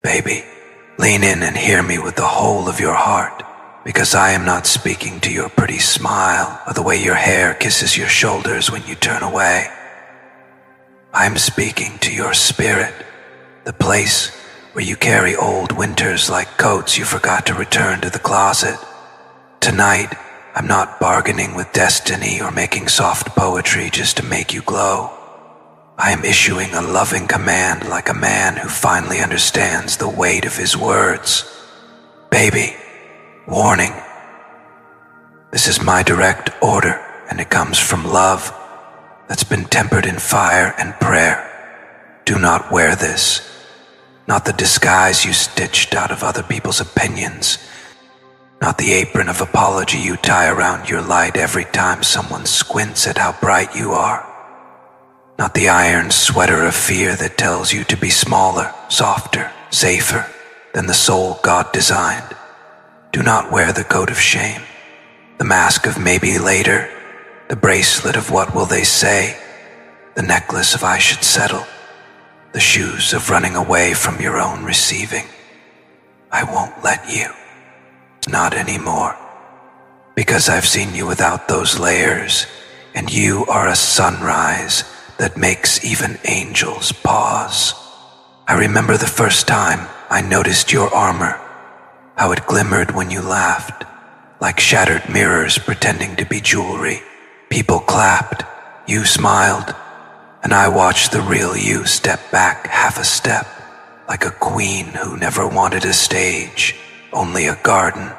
Baby, lean in and hear me with the whole of your heart, because I am not speaking to your pretty smile or the way your hair kisses your shoulders when you turn away. I am speaking to your spirit, the place where you carry old winters like coats you forgot to return to the closet. Tonight, I'm not bargaining with destiny or making soft poetry just to make you glow. I am issuing a loving command like a man who finally understands the weight of his words. Baby, warning. This is my direct order, and it comes from love that's been tempered in fire and prayer. Do not wear this. Not the disguise you stitched out of other people's opinions. Not the apron of apology you tie around your light every time someone squints at how bright you are. Not the iron sweater of fear that tells you to be smaller, softer, safer than the soul God designed. Do not wear the coat of shame, the mask of maybe later, the bracelet of what will they say, the necklace of I should settle, the shoes of running away from your own receiving. I won't let you. Not anymore. Because I've seen you without those layers, and you are a sunrise that makes even angels pause. I remember the first time I noticed your armor, how it glimmered when you laughed, like shattered mirrors pretending to be jewelry. People clapped, you smiled, and I watched the real you step back half a step, like a queen who never wanted a stage, only a garden.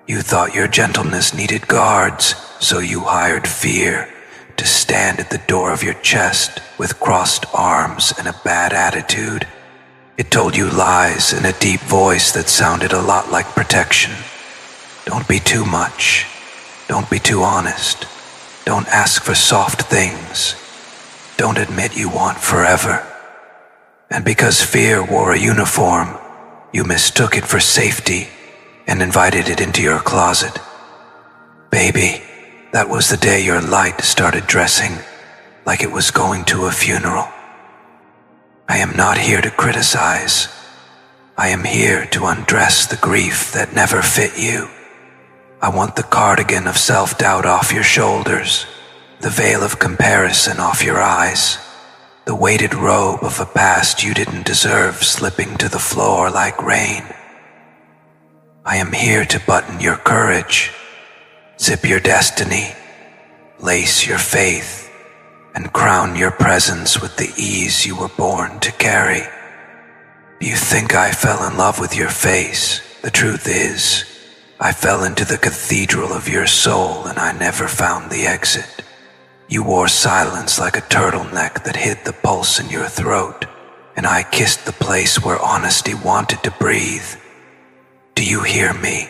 You thought your gentleness needed guards, so you hired fear to stand at the door of your chest with crossed arms and a bad attitude. It told you lies in a deep voice that sounded a lot like protection. Don't be too much. Don't be too honest. Don't ask for soft things. Don't admit you want forever. And because fear wore a uniform, you mistook it for safety and invited it into your closet. Baby, that was the day your light started dressing like it was going to a funeral. I am not here to criticize. I am here to undress the grief that never fit you. I want the cardigan of self-doubt off your shoulders, the veil of comparison off your eyes, the weighted robe of a past you didn't deserve slipping to the floor like rain. I am here to button your courage, zip your destiny, lace your faith, and crown your presence with the ease you were born to carry. Do you think I fell in love with your face? The truth is, I fell into the cathedral of your soul and I never found the exit. You wore silence like a turtleneck that hid the pulse in your throat, and I kissed the place where honesty wanted to breathe. Do you hear me?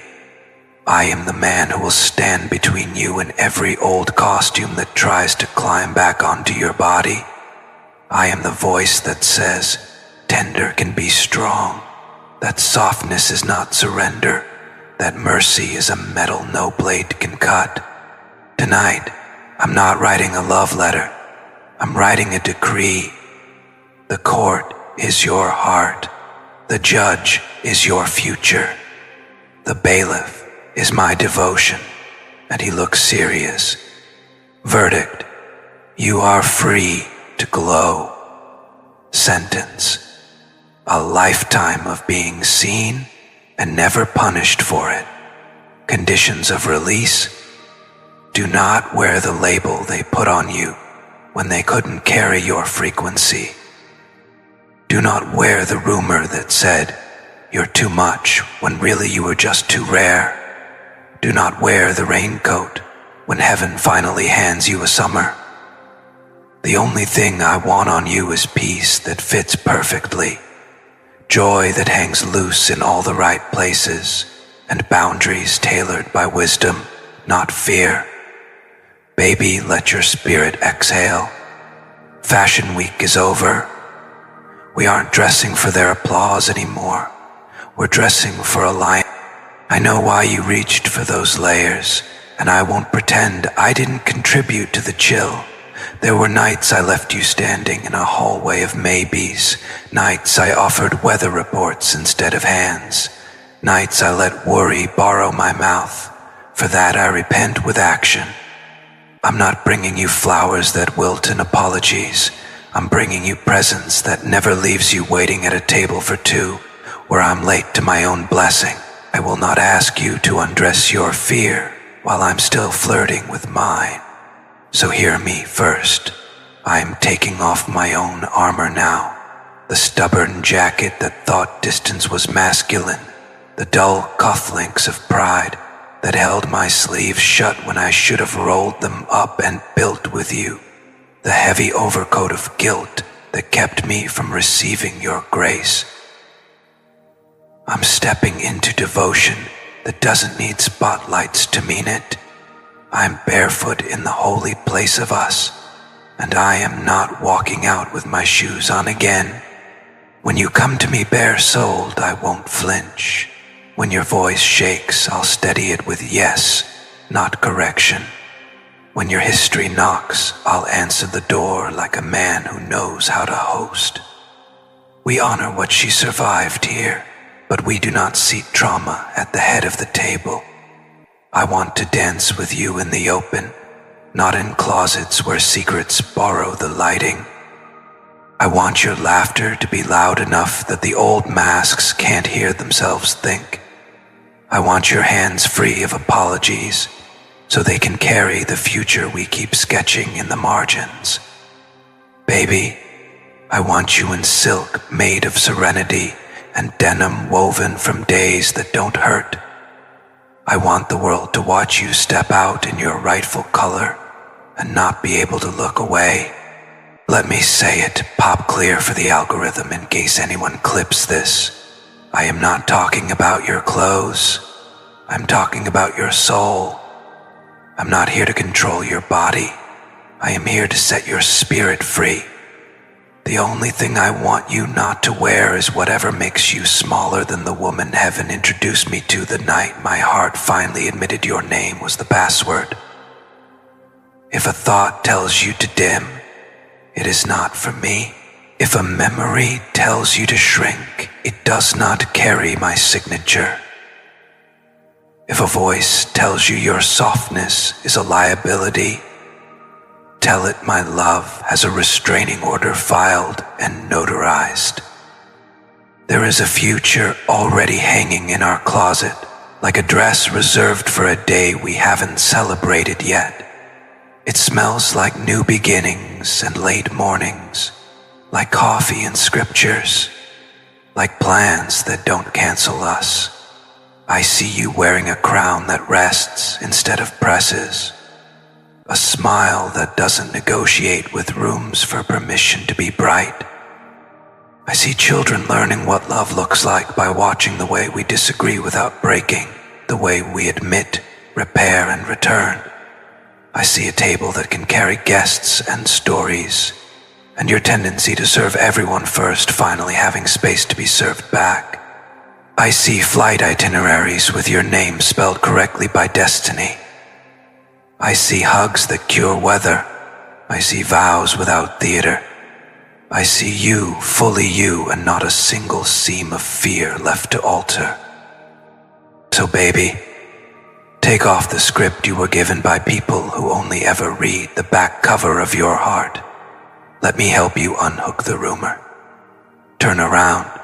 I am the man who will stand between you and every old costume that tries to climb back onto your body. I am the voice that says, tender can be strong, that softness is not surrender, that mercy is a metal no blade can cut. Tonight, I'm not writing a love letter. I'm writing a decree. The court is your heart. The judge is your future. The bailiff is my devotion, and he looks serious. Verdict: you are free to glow. Sentence: a lifetime of being seen and never punished for it. Conditions of release: do not wear the label they put on you when they couldn't carry your frequency. Do not wear the rumor that said you're too much when really you were just too rare. Do not wear the raincoat when heaven finally hands you a summer. The only thing I want on you is peace that fits perfectly, joy that hangs loose in all the right places, and boundaries tailored by wisdom, not fear. Baby, let your spirit exhale. Fashion week is over. We aren't dressing for their applause anymore. We're dressing for a lion. I know why you reached for those layers, and I won't pretend I didn't contribute to the chill, There were nights I left you standing in a hallway of maybes, nights I offered weather reports instead of hands, nights I let worry borrow my mouth. For that I repent with action. I'm not bringing you flowers that wilt in apologies. I'm bringing you presents that never leaves you waiting at a table for two, where I'm late to my own blessing. I will not ask you to undress your fear while I'm still flirting with mine. So hear me first. I am taking off my own armor now. The stubborn jacket that thought distance was masculine. The dull cufflinks of pride that held my sleeves shut when I should have rolled them up and built with you. The heavy overcoat of guilt that kept me from receiving your grace. I'm stepping into devotion that doesn't need spotlights to mean it. I'm barefoot in the holy place of us, and I am not walking out with my shoes on again. When you come to me bare-souled, I won't flinch. When your voice shakes, I'll steady it with yes, not correction. When your history knocks, I'll answer the door like a man who knows how to host. We honor what she survived here, but we do not seek trauma at the head of the table. I want to dance with you in the open, not in closets where secrets borrow the lighting. I want your laughter to be loud enough that the old masks can't hear themselves think. I want your hands free of apologies, so they can carry the future we keep sketching in the margins. Baby, I want you in silk made of serenity and denim woven from days that don't hurt. I want the world to watch you step out in your rightful color and not be able to look away. Let me say it pop clear for the algorithm in case anyone clips this. I am not talking about your clothes. I'm talking about your soul. I'm not here to control your body. I am here to set your spirit free. The only thing I want you not to wear is whatever makes you smaller than the woman heaven introduced me to the night my heart finally admitted your name was the password. If a thought tells you to dim, it is not for me. If a memory tells you to shrink, it does not carry my signature. If a voice tells you your softness is a liability, tell it my love has a restraining order filed and notarized. There is a future already hanging in our closet, like a dress reserved for a day we haven't celebrated yet. It smells like new beginnings and late mornings, like coffee and scriptures, like plans that don't cancel us. I see you wearing a crown that rests instead of presses, a smile that doesn't negotiate with rooms for permission to be bright. I see children learning what love looks like by watching the way we disagree without breaking, the way we admit, repair, and return. I see a table that can carry guests and stories, and your tendency to serve everyone first finally having space to be served back. I see flight itineraries with your name spelled correctly by destiny. I see hugs that cure weather. I see vows without theater. I see you, fully you, and not a single seam of fear left to alter. So baby, take off the script you were given by people who only ever read the back cover of your heart. Let me help you unhook the rumor. Turn around.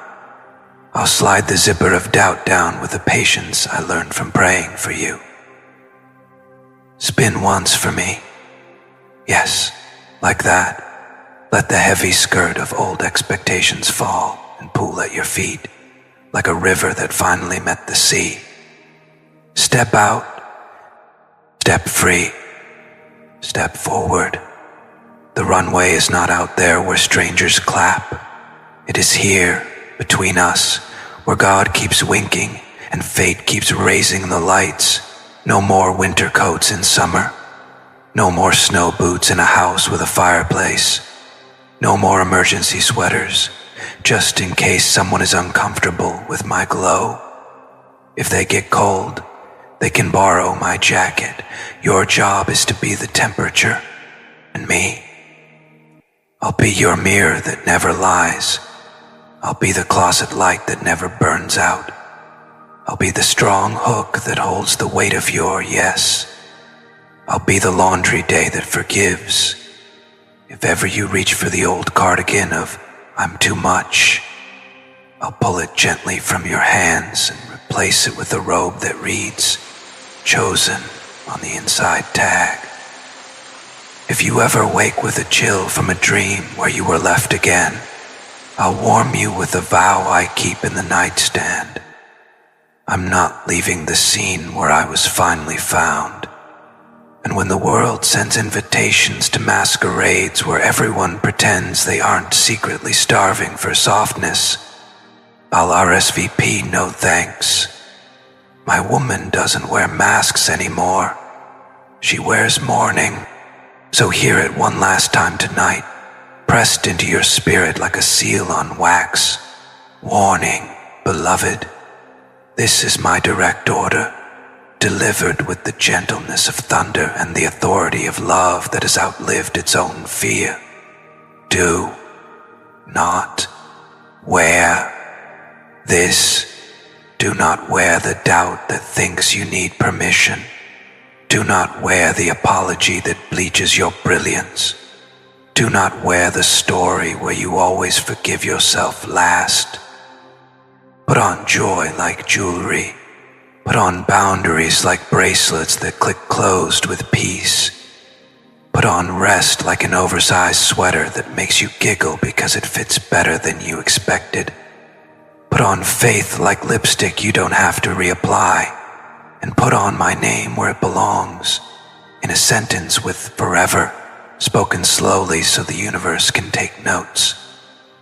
I'll slide the zipper of doubt down with the patience I learned from praying for you. Spin once for me. Yes, like that. Let the heavy skirt of old expectations fall and pool at your feet, like a river that finally met the sea. Step out, step free, step forward. The runway is not out there where strangers clap. It is here, between us, where God keeps winking and fate keeps raising the lights. No more winter coats in summer. No more snow boots in a house with a fireplace. No more emergency sweaters, just in case someone is uncomfortable with my glow. If they get cold, they can borrow my jacket. Your job is to be the temperature. And me, I'll be your mirror that never lies. I'll be the closet light that never burns out. I'll be the strong hook that holds the weight of your yes. I'll be the laundry day that forgives. If ever you reach for the old cardigan of I'm too much, I'll pull it gently from your hands and replace it with a robe that reads, chosen on the inside tag. If you ever wake with a chill from a dream where you were left again, I'll warm you with a vow I keep in the nightstand. I'm not leaving the scene where I was finally found. And when the world sends invitations to masquerades where everyone pretends they aren't secretly starving for softness, I'll RSVP no thanks. My woman doesn't wear masks anymore. She wears mourning. So hear it one last time tonight, pressed into your spirit like a seal on wax. Warning, beloved, this is my direct order, delivered with the gentleness of thunder and the authority of love that has outlived its own fear. Do not wear this. Do not wear the doubt that thinks you need permission. Do not wear the apology that bleaches your brilliance. Do not wear the story where you always forgive yourself last. Put on joy like jewelry. Put on boundaries like bracelets that click closed with peace. Put on rest like an oversized sweater that makes you giggle because it fits better than you expected. Put on faith like lipstick you don't have to reapply. And put on my name where it belongs, in a sentence with forever, spoken slowly so the universe can take notes.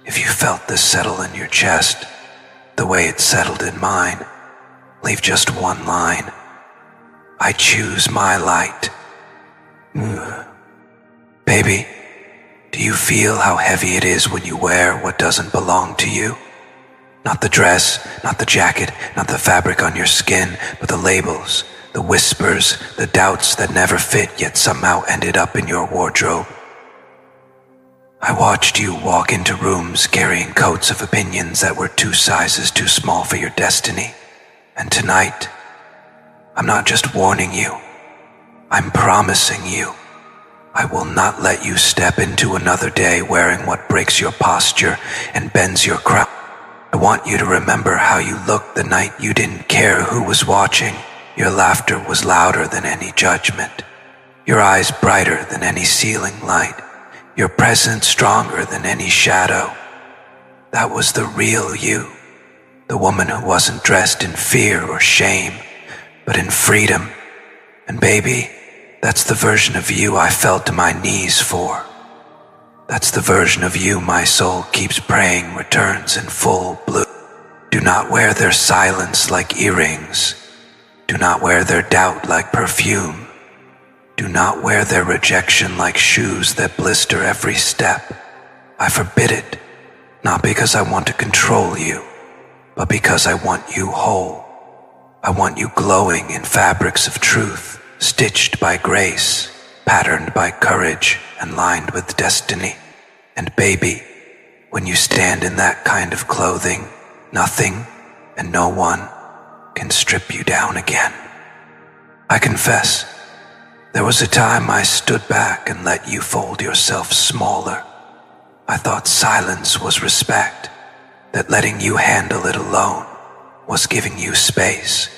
If you felt this settle in your chest, the way it settled in mine, leave just one line. I choose my light. Baby, do you feel how heavy it is when you wear what doesn't belong to you? Not the dress, not the jacket, not the fabric on your skin, but the labels, the whispers, the doubts that never fit yet somehow ended up in your wardrobe. I watched you walk into rooms carrying coats of opinions that were 2 sizes too small for your destiny. And tonight, I'm not just warning you, I'm promising you. I will not let you step into another day wearing what breaks your posture and bends your crown. I want you to remember how you looked the night you didn't care who was watching. Your laughter was louder than any judgment. Your eyes brighter than any ceiling light. Your presence stronger than any shadow. That was the real you. The woman who wasn't dressed in fear or shame, but in freedom. And baby, that's the version of you I fell to my knees for. That's the version of you my soul keeps praying returns in full bloom. Do not wear their silence like earrings. Do not wear their doubt like perfume. Do not wear their rejection like shoes that blister every step. I forbid it, not because I want to control you, but because I want you whole. I want you glowing in fabrics of truth, stitched by grace, patterned by courage, and lined with destiny. And baby, when you stand in that kind of clothing, nothing and no one can strip you down again. I confess, there was a time I stood back and let you fold yourself smaller. I thought silence was respect, that letting you handle it alone was giving you space.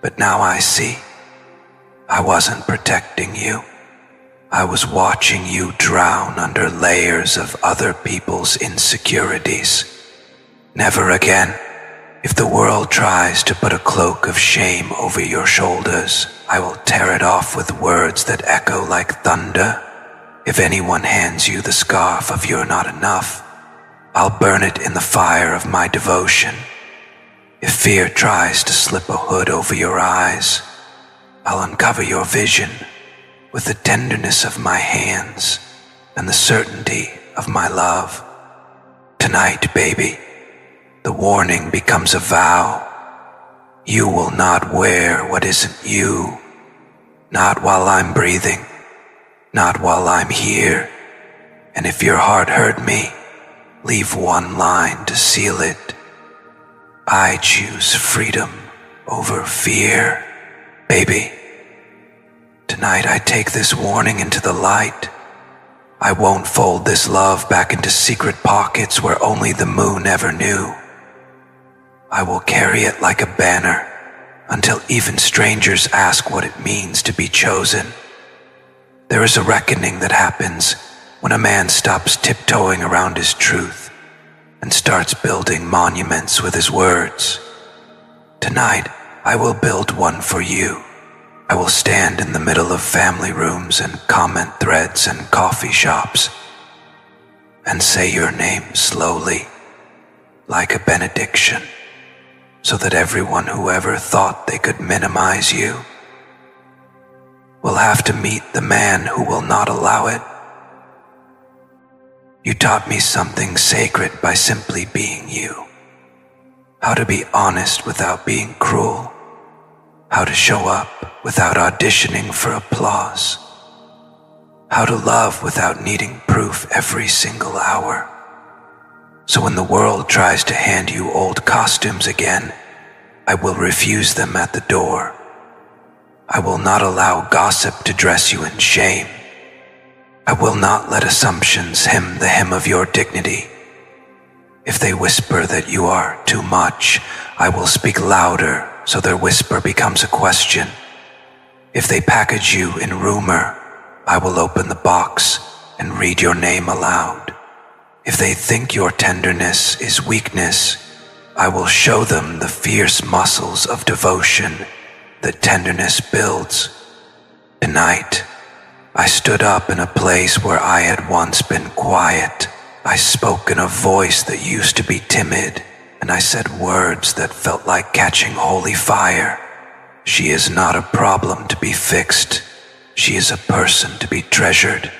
But now I see, I wasn't protecting you. I was watching you drown under layers of other people's insecurities. Never again. If the world tries to put a cloak of shame over your shoulders, I will tear it off with words that echo like thunder. If anyone hands you the scarf of you're not enough, I'll burn it in the fire of my devotion. If fear tries to slip a hood over your eyes, I'll uncover your vision with the tenderness of my hands and the certainty of my love. Tonight, baby, the warning becomes a vow. You will not wear what isn't you, not while I'm breathing, not while I'm here, And if your heart heard me, leave one line to seal it. I choose freedom over fear. Baby, tonight I take this warning into the light. I won't fold this love back into secret pockets where only the moon ever knew. I will carry it like a banner until even strangers ask what it means to be chosen. There is a reckoning that happens when a man stops tiptoeing around his truth and starts building monuments with his words. Tonight, I will build one for you. I will stand in the middle of family rooms and comment threads and coffee shops and say your name slowly, like a benediction, so that everyone who ever thought they could minimize you will have to meet the man who will not allow it. You taught me something sacred by simply being you. How to be honest without being cruel. How to show up without auditioning for applause. How to love without needing proof every single hour. So when the world tries to hand you old costumes again, I will refuse them at the door. I will not allow gossip to dress you in shame. I will not let assumptions hymn the hymn of your dignity. If they whisper that you are too much, I will speak louder so their whisper becomes a question. If they package you in rumor, I will open the box and read your name aloud. If they think your tenderness is weakness, I will show them the fierce muscles of devotion that tenderness builds. Tonight, I stood up in a place where I had once been quiet. I spoke in a voice that used to be timid, and I said words that felt like catching holy fire. She is not a problem to be fixed. She is a person to be treasured.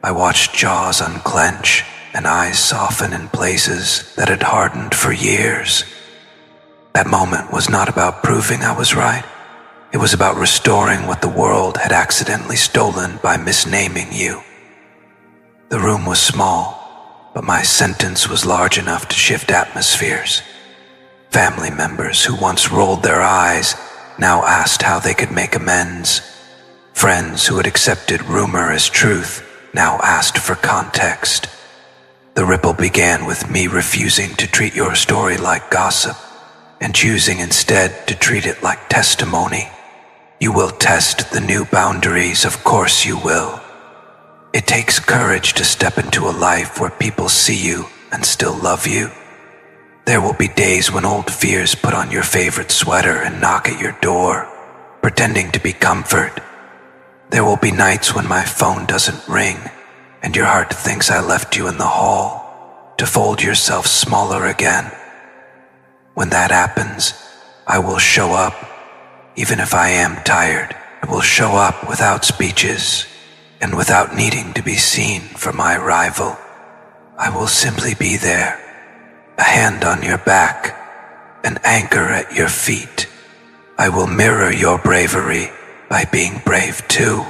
I watched jaws unclench and eyes soften in places that had hardened for years. That moment was not about proving I was right. It was about restoring what the world had accidentally stolen by misnaming you. The room was small, but my sentence was large enough to shift atmospheres. Family members who once rolled their eyes now asked how they could make amends. Friends who had accepted rumor as truth now asked for context. The ripple began with me refusing to treat your story like gossip and choosing instead to treat it like testimony. You will test the new boundaries, of course you will. It takes courage to step into a life where people see you and still love you. There will be days when old fears put on your favorite sweater and knock at your door, pretending to be comfort. There will be nights when my phone doesn't ring and your heart thinks I left you in the hall to fold yourself smaller again. When that happens, I will show up. Even if I am tired, I will show up without speeches and without needing to be seen for my rival. I will simply be there, a hand on your back, an anchor at your feet. I will mirror your bravery by being brave too.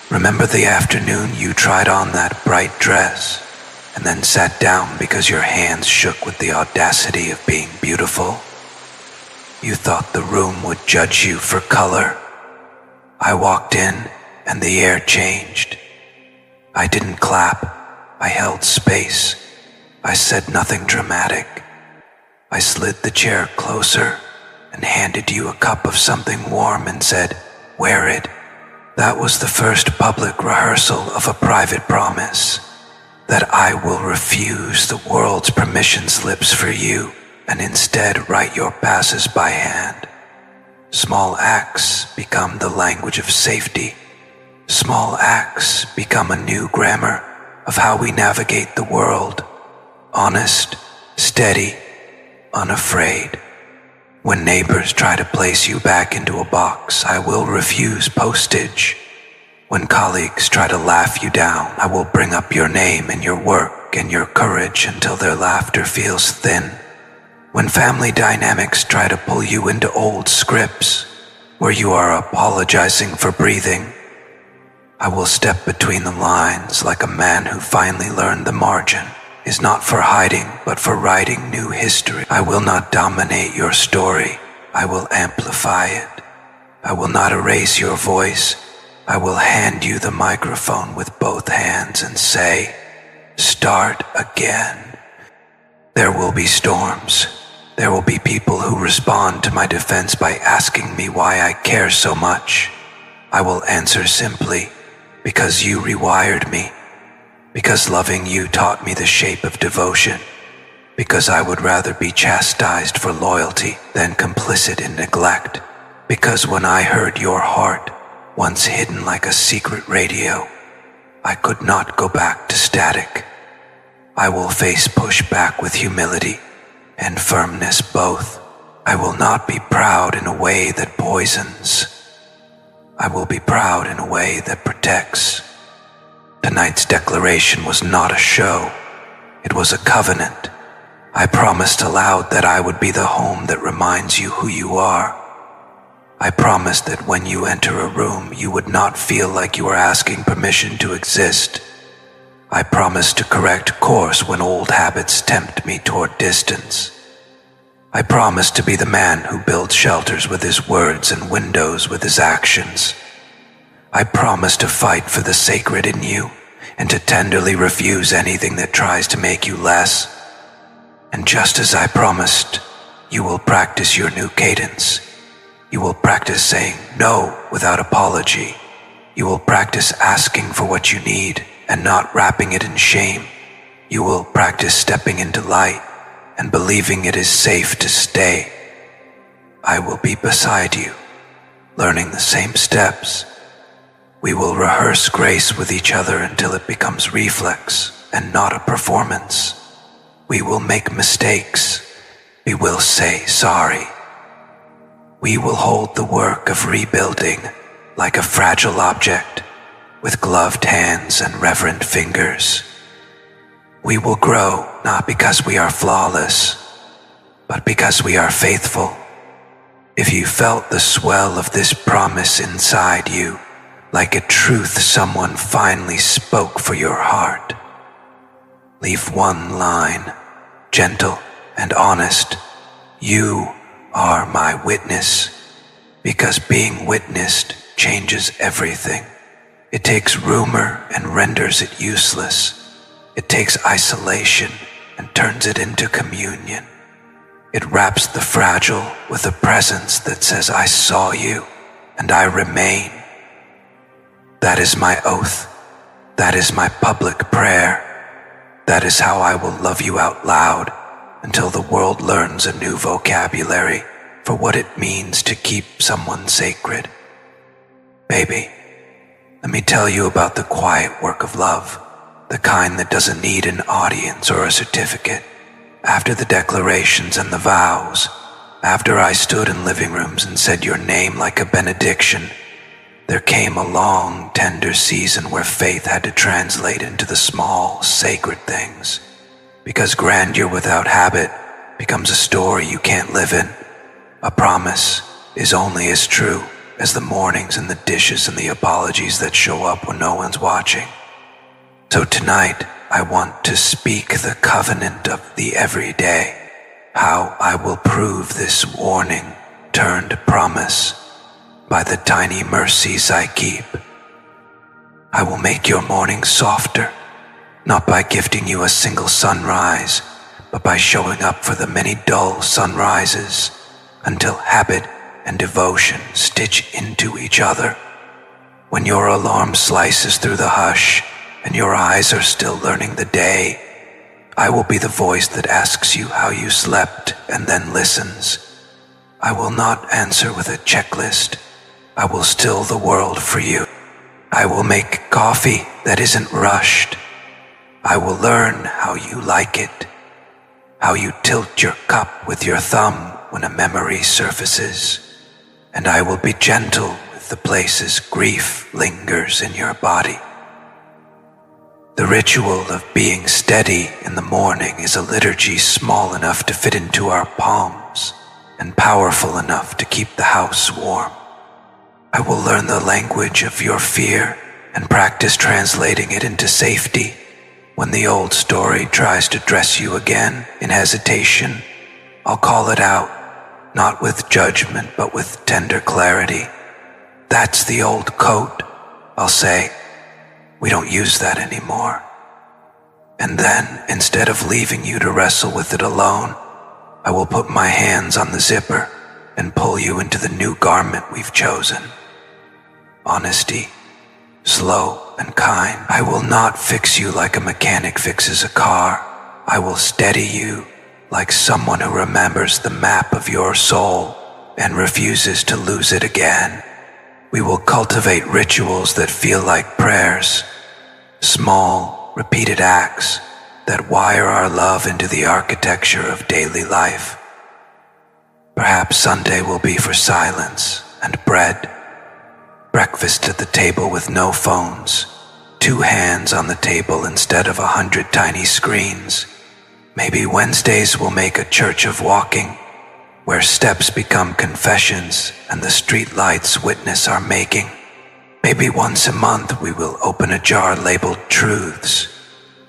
Remember the afternoon you tried on that bright dress and then sat down because your hands shook with the audacity of being beautiful? You thought the room would judge you for color. I walked in and the air changed. I didn't clap. I held space. I said nothing dramatic. I slid the chair closer and handed you a cup of something warm and said, "Wear it." That was the first public rehearsal of a private promise, that I will refuse the world's permission slips for you and instead write your passes by hand. Small acts become the language of safety. Small acts become a new grammar of how we navigate the world. Honest, steady, unafraid. When neighbors try to place you back into a box, I will refuse postage. When colleagues try to laugh you down, I will bring up your name and your work and your courage until their laughter feels thin. When family dynamics try to pull you into old scripts where you are apologizing for breathing, I will step between the lines like a man who finally learned the margin is not for hiding, but for writing new history. I will not dominate your story. I will amplify it. I will not erase your voice. I will hand you the microphone with both hands and say, start again. There will be storms. There will be people who respond to my defense by asking me why I care so much. I will answer simply, because you rewired me. Because loving you taught me the shape of devotion, because I would rather be chastised for loyalty than complicit in neglect, because when I heard your heart, once hidden like a secret radio, I could not go back to static. I will face pushback with humility and firmness both. I will not be proud in a way that poisons. I will be proud in a way that protects. Tonight's declaration was not a show. It was a covenant. I promised aloud that I would be the home that reminds you who you are. I promised that when you enter a room, you would not feel like you were asking permission to exist. I promised to correct course when old habits tempt me toward distance. I promised to be the man who builds shelters with his words and windows with his actions. I promise to fight for the sacred in you and to tenderly refuse anything that tries to make you less. And just as I promised, you will practice your new cadence. You will practice saying no without apology. You will practice asking for what you need and not wrapping it in shame. You will practice stepping into light and believing it is safe to stay. I will be beside you, learning the same steps. We will rehearse grace with each other until it becomes reflex and not a performance. We will make mistakes. We will say sorry. We will hold the work of rebuilding like a fragile object with gloved hands and reverent fingers. We will grow not because we are flawless, but because we are faithful. If you felt the swell of this promise inside you, like a truth someone finally spoke for your heart, leave one line, gentle and honest. You are my witness, because being witnessed changes everything. It takes rumor and renders it useless. It takes isolation and turns it into communion. It wraps the fragile with a presence that says, I saw you and I remain. That is my oath. That is my public prayer. That is how I will love you out loud until the world learns a new vocabulary for what it means to keep someone sacred. Baby, let me tell you about the quiet work of love, the kind that doesn't need an audience or a certificate. After the declarations and the vows, after I stood in living rooms and said your name like a benediction, there came a long, tender season where faith had to translate into the small, sacred things. Because grandeur without habit becomes a story you can't live in. A promise is only as true as the mornings and the dishes and the apologies that show up when no one's watching. So tonight, I want to speak the covenant of the everyday, how I will prove this warning turned promise by the tiny mercies I keep. I will make your mornings softer, not by gifting you a single sunrise, but by showing up for the many dull sunrises until habit and devotion stitch into each other. When your alarm slices through the hush and your eyes are still learning the day, I will be the voice that asks you how you slept and then listens. I will not answer with a checklist. I will still the world for you. I will make coffee that isn't rushed. I will learn how you like it, how you tilt your cup with your thumb when a memory surfaces, and I will be gentle with the places grief lingers in your body. The ritual of being steady in the morning is a liturgy small enough to fit into our palms and powerful enough to keep the house warm. I will learn the language of your fear and practice translating it into safety. When the old story tries to dress you again in hesitation, I'll call it out, not with judgment, but with tender clarity. That's the old coat, I'll say. We don't use that anymore. And then, instead of leaving you to wrestle with it alone, I will put my hands on the zipper and pull you into the new garment we've chosen. Honesty, slow and kind. I will not fix you like a mechanic fixes a car. I will steady you like someone who remembers the map of your soul and refuses to lose it again. We will cultivate rituals that feel like prayers, small, repeated acts that wire our love into the architecture of daily life. Perhaps Sunday will be for silence and bread, breakfast at the table with no phones, 2 hands on the table instead of 100 tiny screens. Maybe Wednesdays will make a church of walking, where steps become confessions and the street lights witness our making. Maybe once a month we will open a jar labeled truths,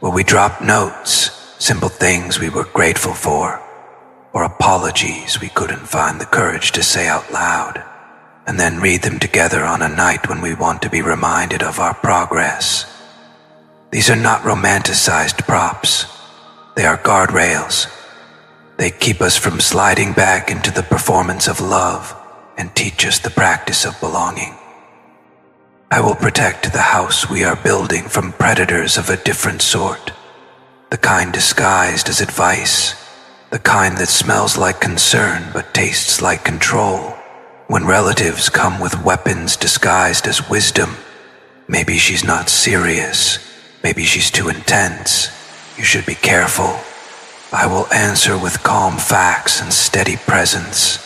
where we drop notes, simple things we were grateful for, or apologies we couldn't find the courage to say out loud, and then read them together on a night when we want to be reminded of our progress. These are not romanticized props. They are guardrails. They keep us from sliding back into the performance of love and teach us the practice of belonging. I will protect the house we are building from predators of a different sort, the kind disguised as advice, the kind that smells like concern but tastes like control. When relatives come with weapons disguised as wisdom, maybe she's not serious, maybe she's too intense. You should be careful. I will answer with calm facts and steady presence.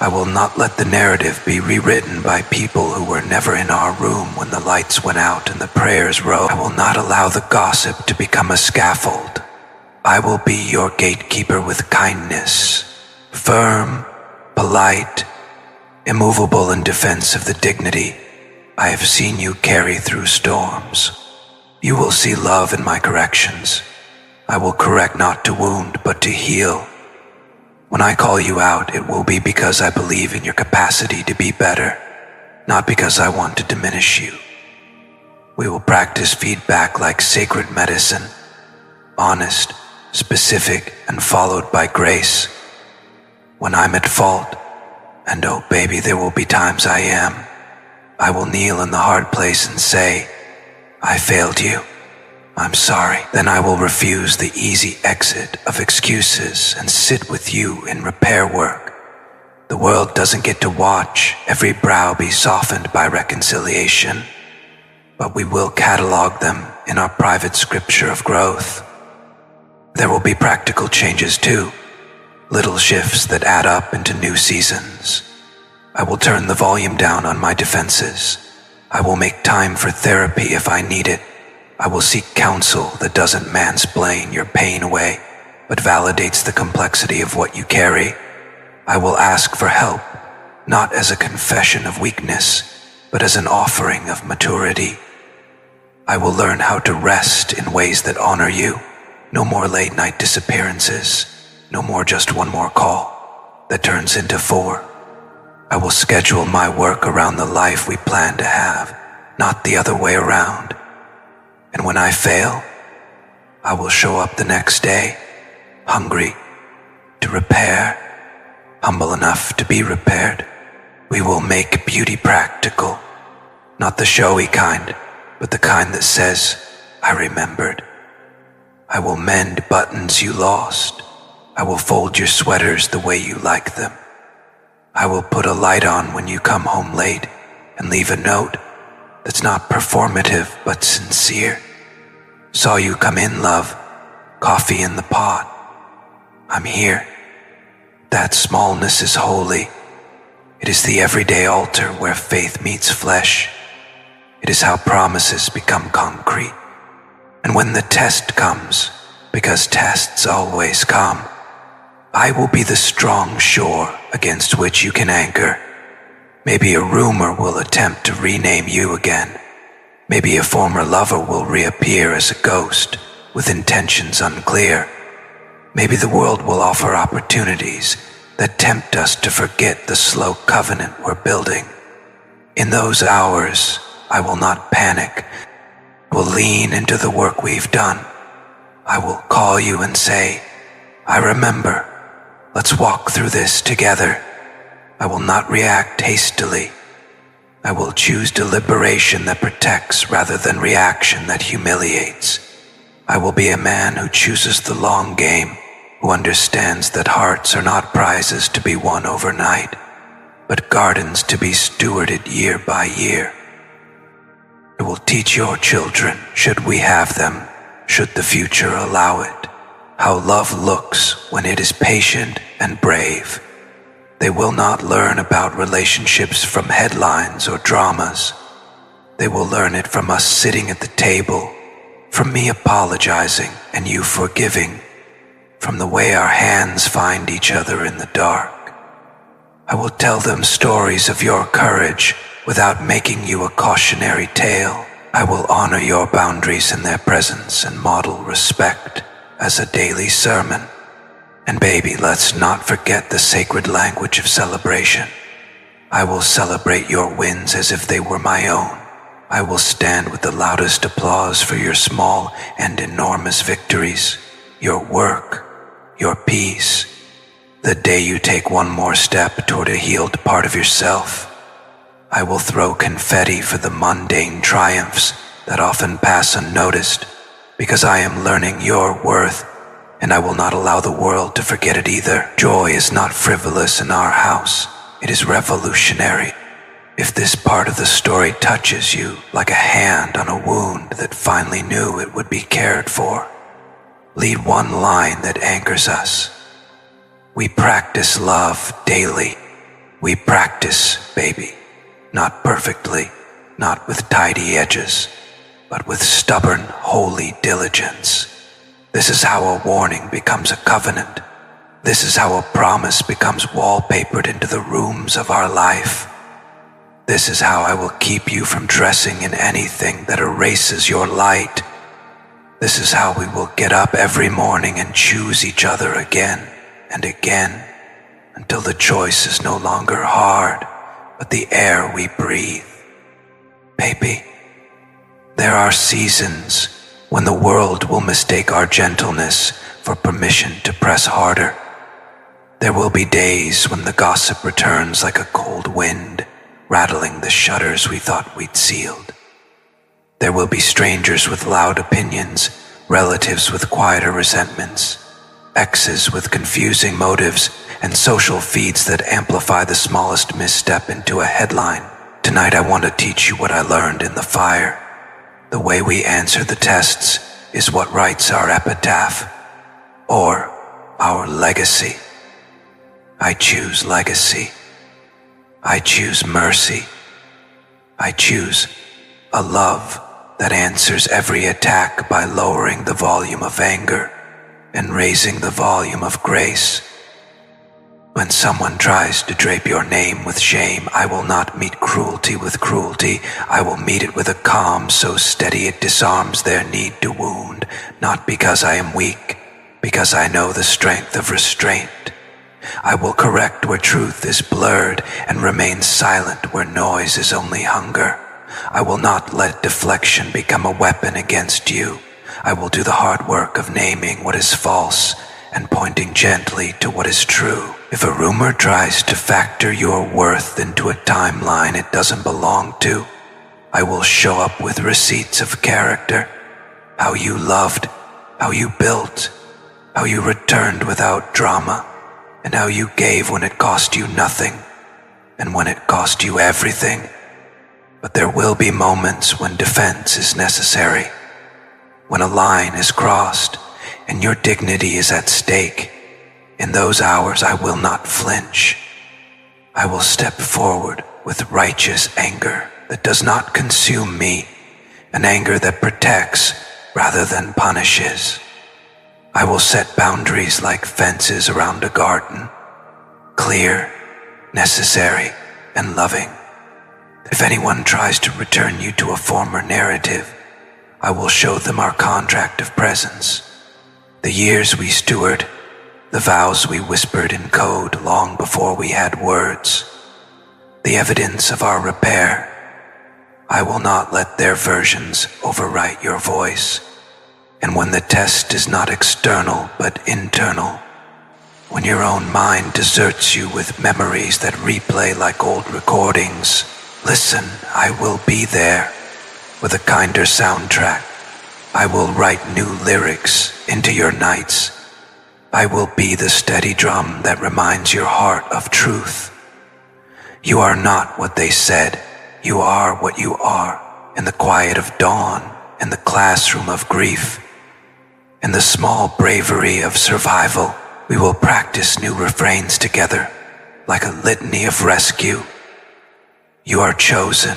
I will not let the narrative be rewritten by people who were never in our room when the lights went out and the prayers rose. I will not allow the gossip to become a scaffold. I will be your gatekeeper with kindness, firm, polite, immovable in defense of the dignity I have seen you carry through storms. You will see love in my corrections. I will correct not to wound, but to heal. When I call you out, it will be because I believe in your capacity to be better, not because I want to diminish you. We will practice feedback like sacred medicine, honest, specific, and followed by grace. When I'm at fault, and oh baby, there will be times I am, I will kneel in the hard place and say, I failed you. I'm sorry. Then I will refuse the easy exit of excuses and sit with you in repair work. The world doesn't get to watch every brow be softened by reconciliation, but we will catalog them in our private scripture of growth. There will be practical changes too, little shifts that add up into new seasons. I will turn the volume down on my defenses. I will make time for therapy if I need it. I will seek counsel that doesn't mansplain your pain away, but validates the complexity of what you carry. I will ask for help, not as a confession of weakness, but as an offering of maturity. I will learn how to rest in ways that honor you. No more late night disappearances. No more just one more call that turns into 4. I will schedule my work around the life we plan to have, not the other way around. And when I fail, I will show up the next day, hungry to repair, humble enough to be repaired. We will make beauty practical, not the showy kind, but the kind that says, I remembered. I will mend buttons you lost. I will fold your sweaters the way you like them. I will put a light on when you come home late and leave a note that's not performative but sincere. Saw you come in, love. Coffee in the pot. I'm here. That smallness is holy. It is the everyday altar where faith meets flesh. It is how promises become concrete. And when the test comes, because tests always come, I will be the strong shore against which you can anchor. Maybe a rumor will attempt to rename you again, Maybe a former lover will reappear as a ghost, with intentions unclear. Maybe the world will offer opportunities that tempt us to forget the slow covenant we're building. In those hours, I will not panic. I will lean into the work we've done. I will call you and say, I remember. Let's walk through this together. I will not react hastily. I will choose deliberation that protects rather than reaction that humiliates. I will be a man who chooses the long game, who understands that hearts are not prizes to be won overnight, but gardens to be stewarded year by year. I will teach your children, should we have them, should the future allow it, how love looks when it is patient and brave. They will not learn about relationships from headlines or dramas. They will learn it from us sitting at the table, from me apologizing and you forgiving, from the way our hands find each other in the dark. I will tell them stories of your courage without making you a cautionary tale. I will honor your boundaries in their presence and model respect as a daily sermon. And baby, let's not forget the sacred language of celebration. I will celebrate your wins as if they were my own. I will stand with the loudest applause for your small and enormous victories, your work, your peace, the day you take one more step toward a healed part of yourself. I will throw confetti for the mundane triumphs that often pass unnoticed, because I am learning your worth, and I will not allow the world to forget it either. Joy is not frivolous in our house. It is revolutionary. If this part of the story touches you like a hand on a wound that finally knew it would be cared for, lead one line that anchors us. We practice love daily. We practice, baby, not perfectly, not with tidy edges, but with stubborn, holy diligence. This is how a warning becomes a covenant. This is how a promise becomes wallpapered into the rooms of our life. This is how I will keep you from dressing in anything that erases your light. This is how we will get up every morning and choose each other again and again until the choice is no longer hard, but the air we breathe. Baby, there are seasons when the world will mistake our gentleness for permission to press harder. There will be days when the gossip returns like a cold wind, rattling the shutters we thought we'd sealed. There will be strangers with loud opinions, relatives with quieter resentments, exes with confusing motives, and social feeds that amplify the smallest misstep into a headline. Tonight I want to teach you what I learned in the fire. The way we answer the tests is what writes our epitaph, or our legacy. I choose legacy. I choose mercy. I choose a love that answers every attack by lowering the volume of anger and raising the volume of grace. When someone tries to drape your name with shame, I will not meet cruelty with cruelty. I will meet it with a calm so steady it disarms their need to wound, not because I am weak, because I know the strength of restraint. I will correct where truth is blurred and remain silent where noise is only hunger. I will not let deflection become a weapon against you. I will do the hard work of naming what is false and pointing gently to what is true. If a rumor tries to factor your worth into a timeline it doesn't belong to, I will show up with receipts of character. How you loved, how you built, how you returned without drama, and how you gave when it cost you nothing, and when it cost you everything. But there will be moments when defense is necessary, when a line is crossed and your dignity is at stake. In those hours I will not flinch. I will step forward with righteous anger that does not consume me, an anger that protects rather than punishes. I will set boundaries like fences around a garden, clear, necessary, and loving. If anyone tries to return you to a former narrative, I will show them our contract of presence. The years we steward, the vows we whispered in code long before we had words, the evidence of our repair. I will not let their versions overwrite your voice. And when the test is not external but internal, when your own mind deserts you with memories that replay like old recordings, listen, I will be there with a kinder soundtrack. I will write new lyrics into your nights. I will be the steady drum that reminds your heart of truth. You are not what they said. You are what you are in the quiet of dawn, in the classroom of grief. In the small bravery of survival, we will practice new refrains together, like a litany of rescue. You are chosen.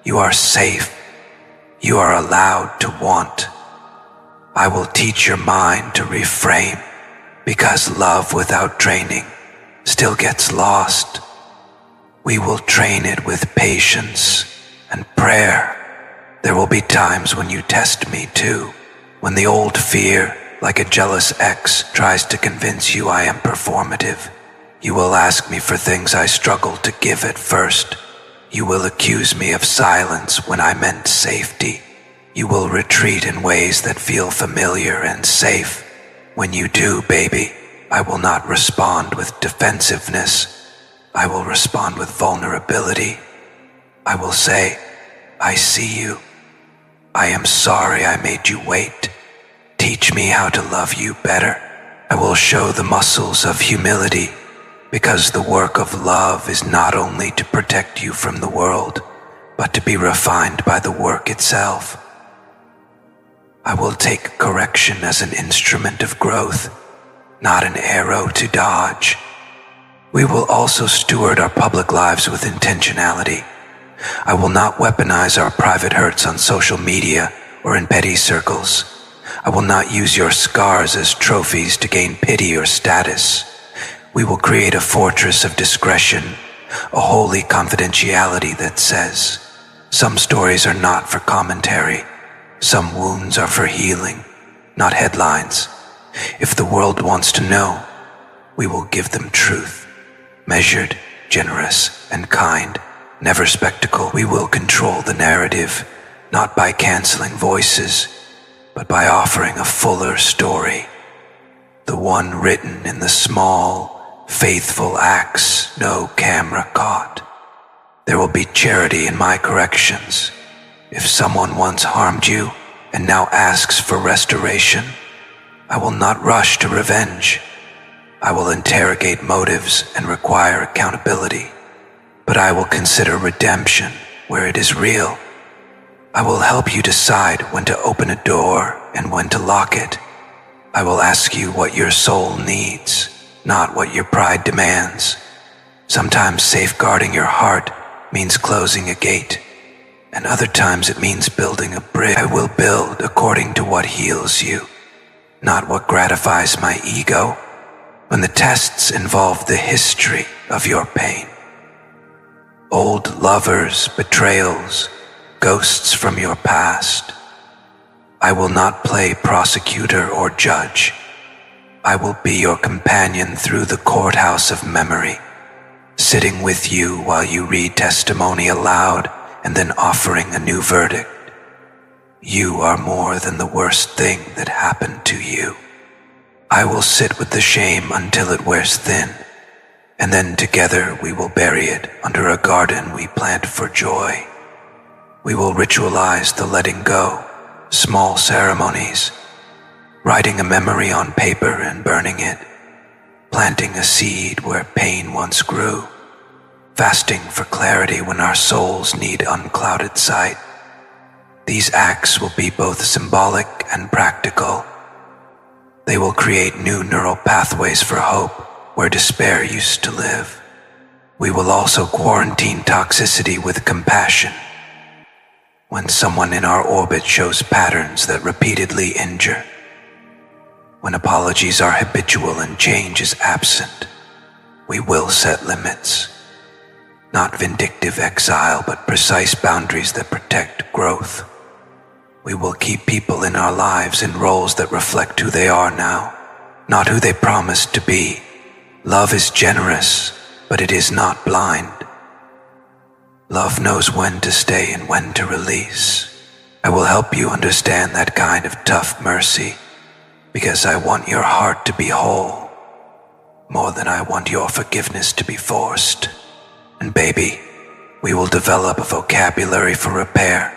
You are safe. You are allowed to want. I will teach your mind to reframe, because love without training still gets lost. We will train it with patience and prayer. There will be times when you test me too, when the old fear, like a jealous ex, tries to convince you I am performative. You will ask me for things I struggled to give at first. You will accuse me of silence when I meant safety. You will retreat in ways that feel familiar and safe. When you do, baby, I will not respond with defensiveness. I will respond with vulnerability. I will say, I see you. I am sorry I made you wait. Teach me how to love you better. I will show the muscles of humility, because the work of love is not only to protect you from the world, but to be refined by the work itself. I will take correction as an instrument of growth, not an arrow to dodge. We will also steward our public lives with intentionality. I will not weaponize our private hurts on social media or in petty circles. I will not use your scars as trophies to gain pity or status. We will create a fortress of discretion, a holy confidentiality that says, some stories are not for commentary. Some wounds are for healing, not headlines. If the world wants to know, we will give them truth. Measured, generous, and kind, never spectacle. We will control the narrative, not by canceling voices, but by offering a fuller story. The one written in the small, faithful acts no camera caught. There will be charity in my corrections. If someone once harmed you and now asks for restoration, I will not rush to revenge. I will interrogate motives and require accountability, but I will consider redemption where it is real. I will help you decide when to open a door and when to lock it. I will ask you what your soul needs, not what your pride demands. Sometimes safeguarding your heart means closing a gate, and other times it means building a bridge. I will build according to what heals you, not what gratifies my ego. When the tests involve the history of your pain, old lovers, betrayals, ghosts from your past, I will not play prosecutor or judge. I will be your companion through the courthouse of memory, sitting with you while you read testimony aloud and then offering a new verdict. You are more than the worst thing that happened to you. I will sit with the shame until it wears thin, and then together we will bury it under a garden we plant for joy. We will ritualize the letting go, small ceremonies, writing a memory on paper and burning it, planting a seed where pain once grew, fasting for clarity when our souls need unclouded sight. These acts will be both symbolic and practical. They will create new neural pathways for hope where despair used to live. We will also quarantine toxicity with compassion. When someone in our orbit shows patterns that repeatedly injure, when apologies are habitual and change is absent, we will set limits. Not vindictive exile, but precise boundaries that protect growth. We will keep people in our lives in roles that reflect who they are now, not who they promised to be. Love is generous, but it is not blind. Love knows when to stay and when to release. I will help you understand that kind of tough mercy, because I want your heart to be whole, more than I want your forgiveness to be forced. And baby, we will develop a vocabulary for repair.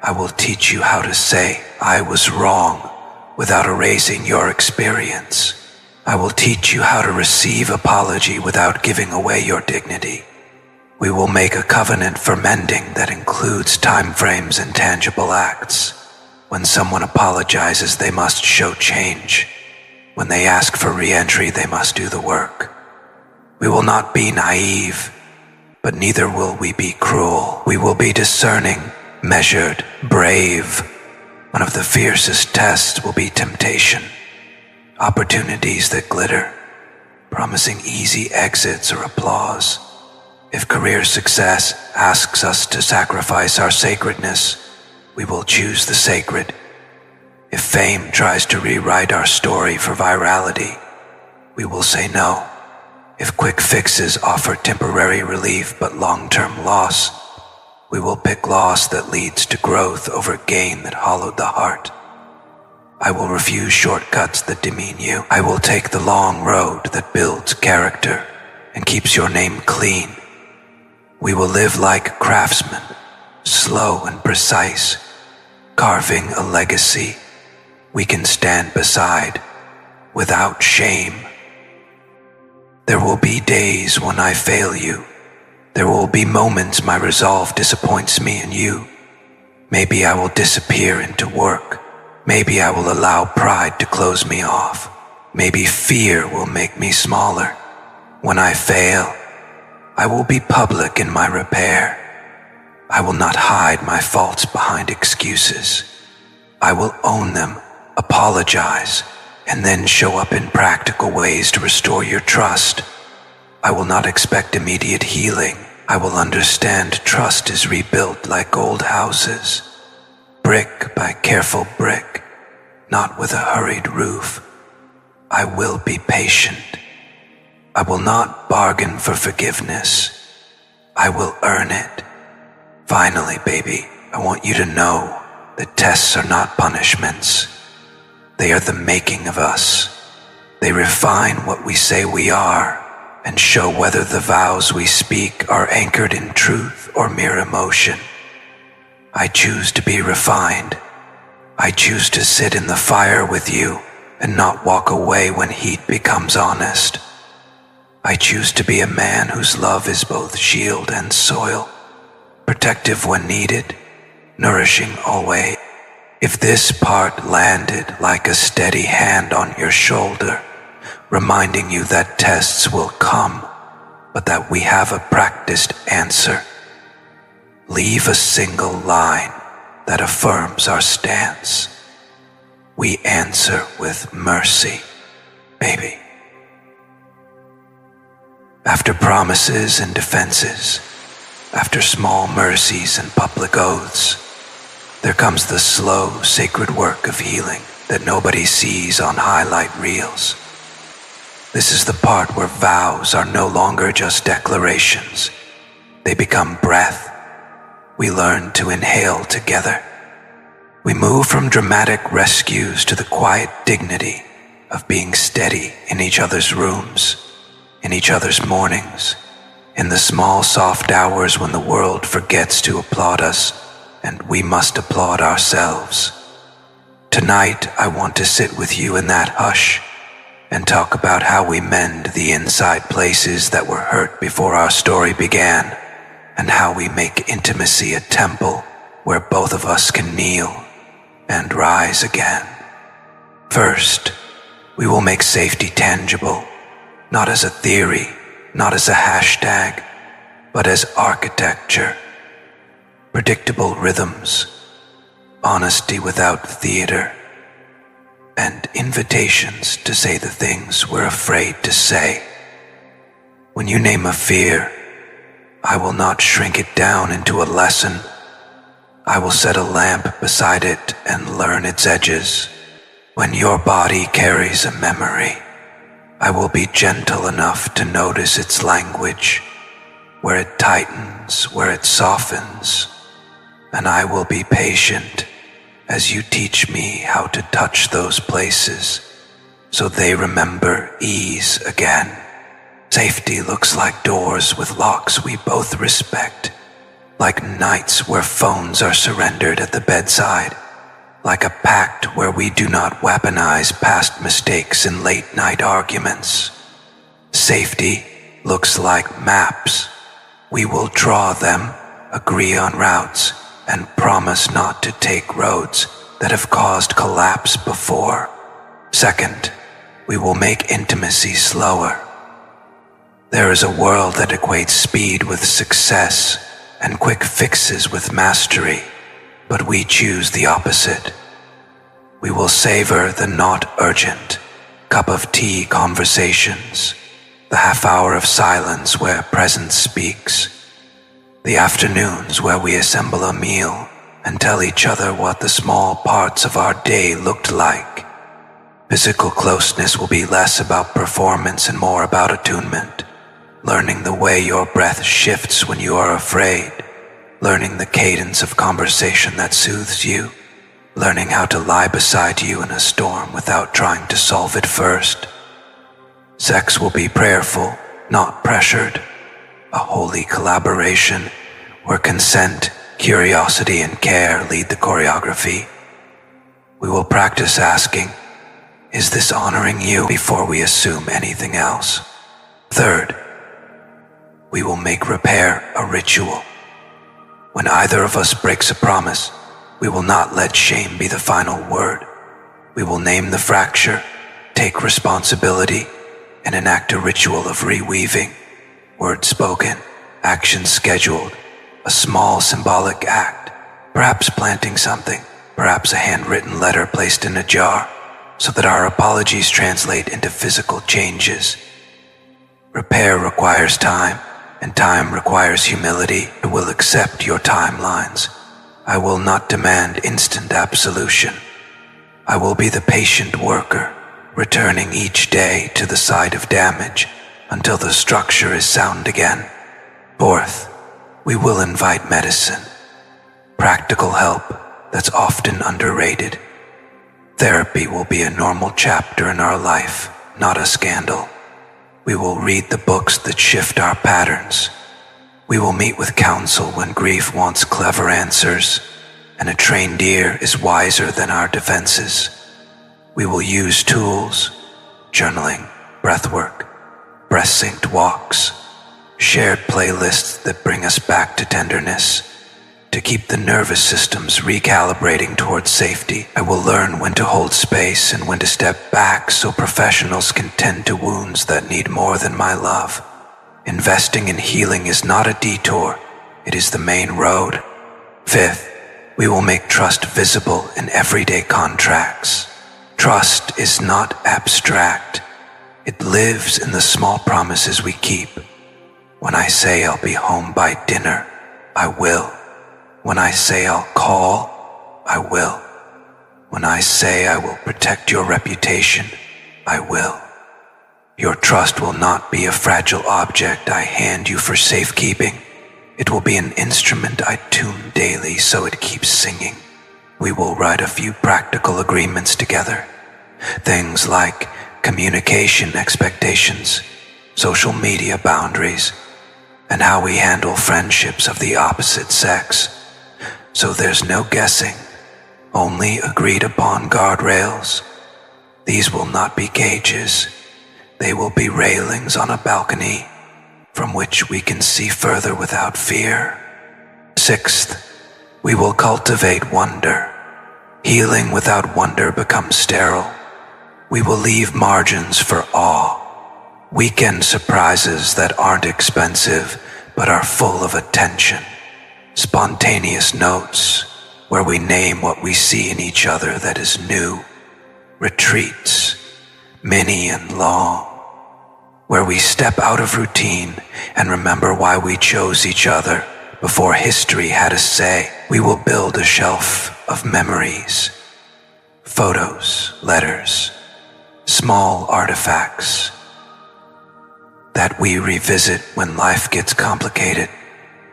I will teach you how to say, I was wrong, without erasing your experience. I will teach you how to receive apology without giving away your dignity. We will make a covenant for mending that includes time frames and tangible acts. When someone apologizes, they must show change. When they ask for re-entry, they must do the work. We will not be naive, but neither will we be cruel. We will be discerning, measured, brave. One of the fiercest tests will be temptation. Opportunities that glitter, promising easy exits or applause. If career success asks us to sacrifice our sacredness, we will choose the sacred. If fame tries to rewrite our story for virality, we will say no. If quick fixes offer temporary relief but long-term loss, we will pick loss that leads to growth over gain that hollowed the heart. I will refuse shortcuts that demean you. I will take the long road that builds character and keeps your name clean. We will live like craftsmen, slow and precise, carving a legacy we can stand beside without shame. There will be days when I fail you. There will be moments my resolve disappoints me and you. Maybe I will disappear into work. Maybe I will allow pride to close me off. Maybe fear will make me smaller. When I fail, I will be public in my repair. I will not hide my faults behind excuses. I will own them, apologize, and then show up in practical ways to restore your trust. I will not expect immediate healing. I will understand trust is rebuilt like old houses, brick by careful brick, not with a hurried roof. I will be patient. I will not bargain for forgiveness. I will earn it. Finally, baby, I want you to know that tests are not punishments. They are the making of us. They refine what we say we are and show whether the vows we speak are anchored in truth or mere emotion. I choose to be refined. I choose to sit in the fire with you and not walk away when heat becomes honest. I choose to be a man whose love is both shield and soil, protective when needed, nourishing always. If this part landed like a steady hand on your shoulder, reminding you that tests will come, but that we have a practiced answer, leave a single line that affirms our stance. We answer with mercy, baby. After promises and defenses, after small mercies and public oaths, there comes the slow, sacred work of healing that nobody sees on highlight reels. This is the part where vows are no longer just declarations. They become breath. We learn to inhale together. We move from dramatic rescues to the quiet dignity of being steady in each other's rooms, in each other's mornings, in the small soft hours when the world forgets to applaud us and we must applaud ourselves. Tonight, I want to sit with you in that hush and talk about how we mend the inside places that were hurt before our story began, and how we make intimacy a temple where both of us can kneel and rise again. First, we will make safety tangible, not as a theory, not as a hashtag, but as architecture. Predictable rhythms, honesty without theater, and invitations to say the things we're afraid to say. When you name a fear, I will not shrink it down into a lesson. I will set a lamp beside it and learn its edges. When your body carries a memory, I will be gentle enough to notice its language, where it tightens, where it softens, and I will be patient as you teach me how to touch those places so they remember ease again. Safety looks like doors with locks we both respect, like nights where phones are surrendered at the bedside, like a pact where we do not weaponize past mistakes in late-night arguments. Safety looks like maps. We will draw them, agree on routes, and promise not to take roads that have caused collapse before. Second, we will make intimacy slower. There is a world that equates speed with success and quick fixes with mastery, but we choose the opposite. We will savor the not urgent, cup of tea conversations, the half hour of silence where presence speaks, the afternoons where we assemble a meal and tell each other what the small parts of our day looked like. Physical closeness will be less about performance and more about attunement, learning the way your breath shifts when you are afraid, learning the cadence of conversation that soothes you, learning how to lie beside you in a storm without trying to solve it first. Sex will be prayerful, not pressured, a holy collaboration where consent, curiosity, and care lead the choreography. We will practice asking, "Is this honoring you?" before we assume anything else. Third, we will make repair a ritual. When either of us breaks a promise, we will not let shame be the final word. We will name the fracture, take responsibility, and enact a ritual of reweaving. Words spoken, actions scheduled, a small symbolic act, perhaps planting something, perhaps a handwritten letter placed in a jar, so that our apologies translate into physical changes. Repair requires time, and time requires humility. I will accept your timelines. I will not demand instant absolution. I will be the patient worker, returning each day to the site of damage until the structure is sound again. Fourth, we will invite medicine, practical help that's often underrated. Therapy will be a normal chapter in our life, not a scandal. We will read the books that shift our patterns. We will meet with counsel when grief wants clever answers, and a trained ear is wiser than our defenses. We will use tools, journaling, breathwork, breath-synced walks, shared playlists that bring us back to tenderness, to keep the nervous systems recalibrating towards safety. I will learn when to hold space and when to step back so professionals can tend to wounds that need more than my love. Investing in healing is not a detour, it is the main road. Fifth, we will make trust visible in everyday contracts. Trust is not abstract. It lives in the small promises we keep. When I say I'll be home by dinner, I will. When I say I'll call, I will. When I say I will protect your reputation, I will. Your trust will not be a fragile object I hand you for safekeeping. It will be an instrument I tune daily so it keeps singing. We will write a few practical agreements together. Things like communication expectations, social media boundaries, and how we handle friendships of the opposite sex. So there's no guessing, only agreed upon guardrails. These will not be cages. They will be railings on a balcony from which we can see further without fear. Sixth, we will cultivate wonder. Healing without wonder becomes sterile. We will leave margins for awe. Weekend surprises that aren't expensive but are full of attention. Spontaneous notes where we name what we see in each other that is new. Retreats, many and long, where we step out of routine and remember why we chose each other before history had a say. We will build a shelf of memories, photos, letters, small artifacts that we revisit when life gets complicated,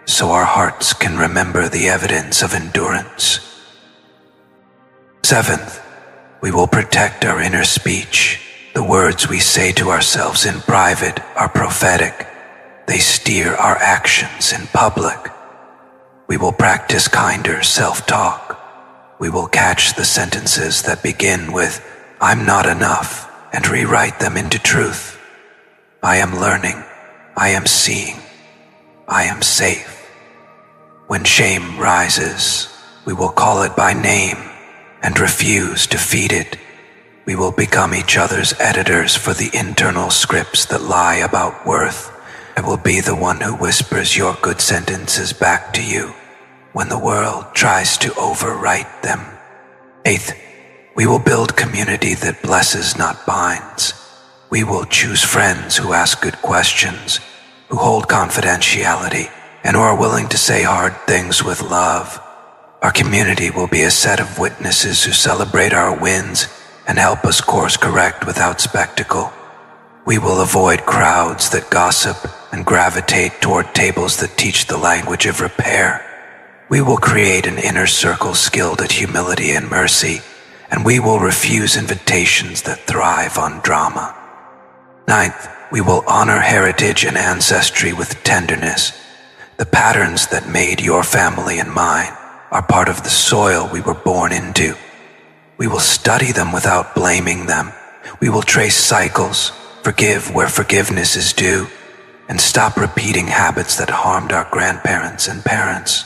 so our hearts can remember the evidence of endurance. 7th, we will protect our inner speech. The words we say to ourselves in private are prophetic. They steer our actions in public. We will practice kinder self-talk. We will catch the sentences that begin with, "I'm not enough," and rewrite them into truth. "I am learning. I am seeing. I am safe." When shame rises, we will call it by name and refuse to feed it. We will become each other's editors for the internal scripts that lie about worth. I will be the one who whispers your good sentences back to you when the world tries to overwrite them. 8th, we will build community that blesses, not binds. We will choose friends who ask good questions, who hold confidentiality, and who are willing to say hard things with love. Our community will be a set of witnesses who celebrate our wins and help us course correct without spectacle. We will avoid crowds that gossip and gravitate toward tables that teach the language of repair. We will create an inner circle skilled at humility and mercy, and we will refuse invitations that thrive on drama. 9th, we will honor heritage and ancestry with tenderness. The patterns that made your family and mine are part of the soil we were born into. We will study them without blaming them. We will trace cycles, forgive where forgiveness is due, and stop repeating habits that harmed our grandparents and parents.